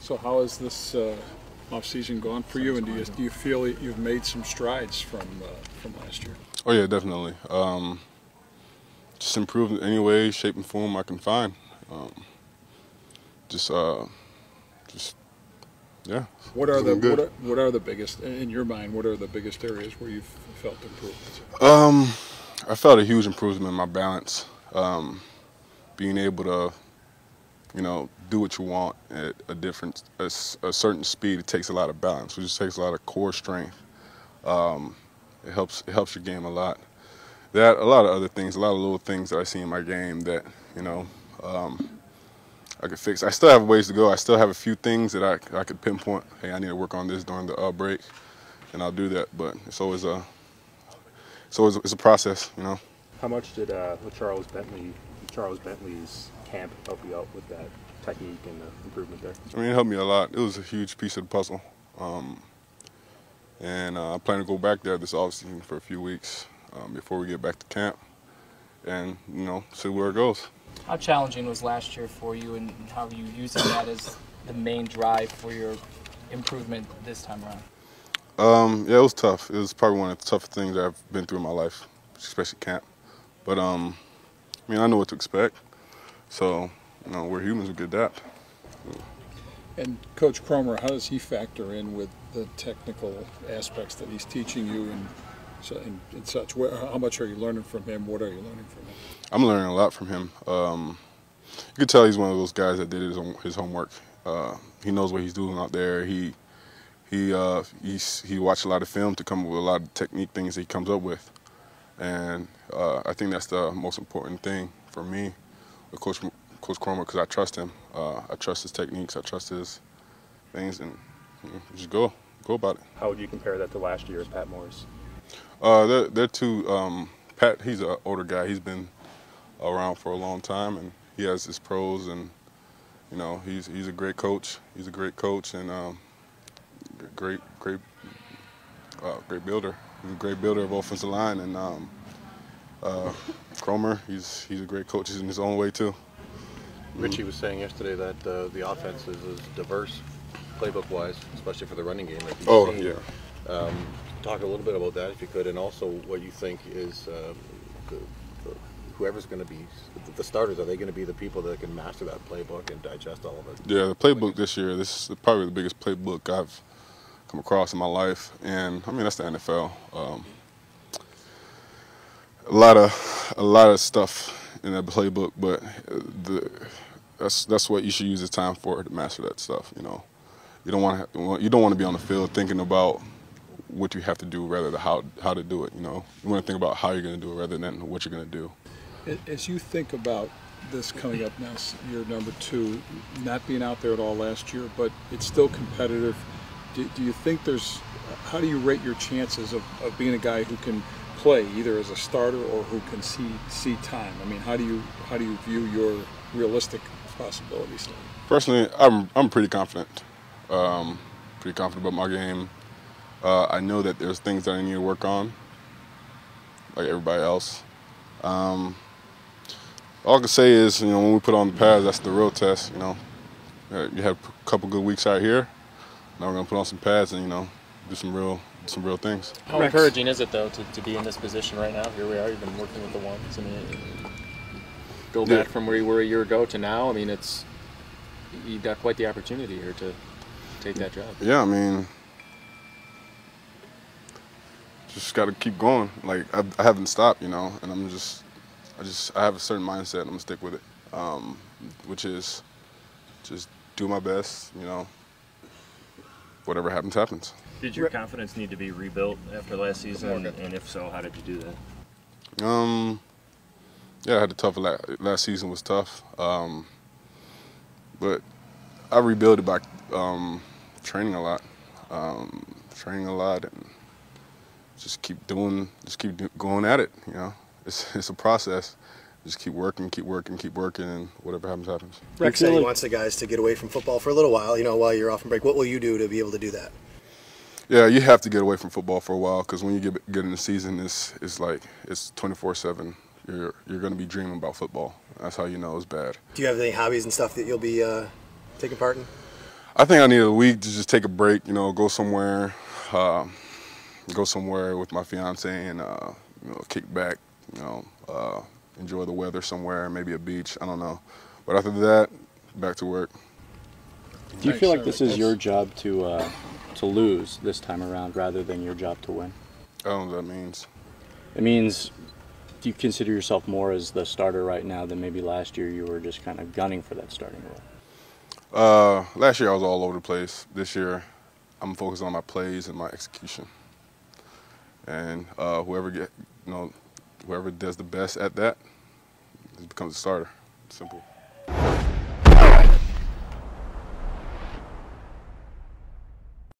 So how has this off-season gone for you, and do you feel that you've made some strides from last year? Oh yeah, definitely. Just improved in any way, shape, and form I can find. Yeah. What are the biggest in your mind? What are the biggest areas where you've felt improvements? I felt a huge improvement in my balance. Being able to, do what you want at a certain speed. It takes a lot of balance. It just takes a lot of core strength. It helps your game a lot. There are a lot of other things, a lot of little things that I see in my game that I could fix. I still have ways to go. I still have a few things that I could pinpoint. Hey, I need to work on this during the break, and I'll do that. But it's always a process, How much did Charles Bentley's camp help you out with that technique and the improvement there? I mean, it helped me a lot. It was a huge piece of the puzzle, and I plan to go back there this offseason for a few weeks before we get back to camp, and see where it goes. How challenging was last year for you, and how are you using that as the main drive for your improvement this time around? Yeah, it was tough. It was probably one of the toughest things I've been through in my life, especially camp. But I know what to expect. So, we're humans, we can adapt. And Coach Kromer, how does he factor in with the technical aspects that he's teaching you and such? How much are you learning from him? What are you learning from him? I'm learning a lot from him. You can tell he's one of those guys that did his homework. He knows what he's doing out there. He watched a lot of film to come up with a lot of technique things that he comes up with, and I think that's the most important thing for me with Coach Kromer, because I trust him. I trust his techniques. I trust his things, and just go about it. How would you compare that to last year's Pat Morris? They're two. Pat, he's an older guy. He's been around for a long time, and he has his pros, and he's a great coach. He's a great coach and great builder. He's a great builder of offensive line, and Kromer, he's a great coach. He's in his own way too. Richie was saying yesterday that the offense is as diverse, playbook-wise, especially for the running game. Like yeah. Talk a little bit about that, if you could, and also what you think is whoever's going to be the starters. Are they going to be the people that can master that playbook and digest all of it? Yeah, the playbook this year. This is probably the biggest playbook I've come across in my life, and I mean that's the NFL. A lot of stuff in that playbook, but that's what you should use the time for, to master that stuff. You don't want to be on the field thinking about what you have to do rather than how to do it. You want to think about how you're going to do it rather than what you're going to do. As you think about this coming up now, year number 2, not being out there at all last year, but it's still competitive. Do you think how do you rate your chances of being a guy who can play either as a starter or who can see time? I mean, how do you view your realistic possibilities? Personally, I'm pretty confident. Pretty confident about my game. I know that there's things that I need to work on, like everybody else. All I can say is, when we put on the pads, that's the real test. You had a couple good weeks out here. Now we're gonna put on some pads and do some real things. How encouraging is it though to be in this position right now? Here we are. You've been working with the ones. I mean, go back from where you were a year ago to now. I mean, you've got quite the opportunity here to take that job. Yeah, I mean, just got to keep going. Like I haven't stopped, and I have a certain mindset. I'm gonna stick with it, which is just do my best. Whatever happens, happens. Did your confidence need to be rebuilt after last season, and if so, how did you do that? Yeah, I had a tough last season was tough, but I rebuilt it by training a lot, and just keep going at it. It's a process. Just keep working, and whatever happens, happens. Rick said he wants the guys to get away from football for a little while, while you're off on break. What will you do to be able to do that? Yeah, you have to get away from football for a while, because when you get in the season, it's 24/7. You're going to be dreaming about football. That's how you know it's bad. Do you have any hobbies and stuff that you'll be taking part in? I think I need a week to just take a break. You know, go somewhere with my fiance and you know, kick back. You know, enjoy the weather somewhere, maybe a beach. I don't know. But after that, back to work. Do you feel like this is your job to lose this time around rather than your job to win? I don't know what that means. It means, do you consider yourself more as the starter right now than maybe last year you were just kind of gunning for that starting role? Last year I was all over the place. This year I'm focused on my plays and my execution. And whoever does the best at that becomes a starter. Simple.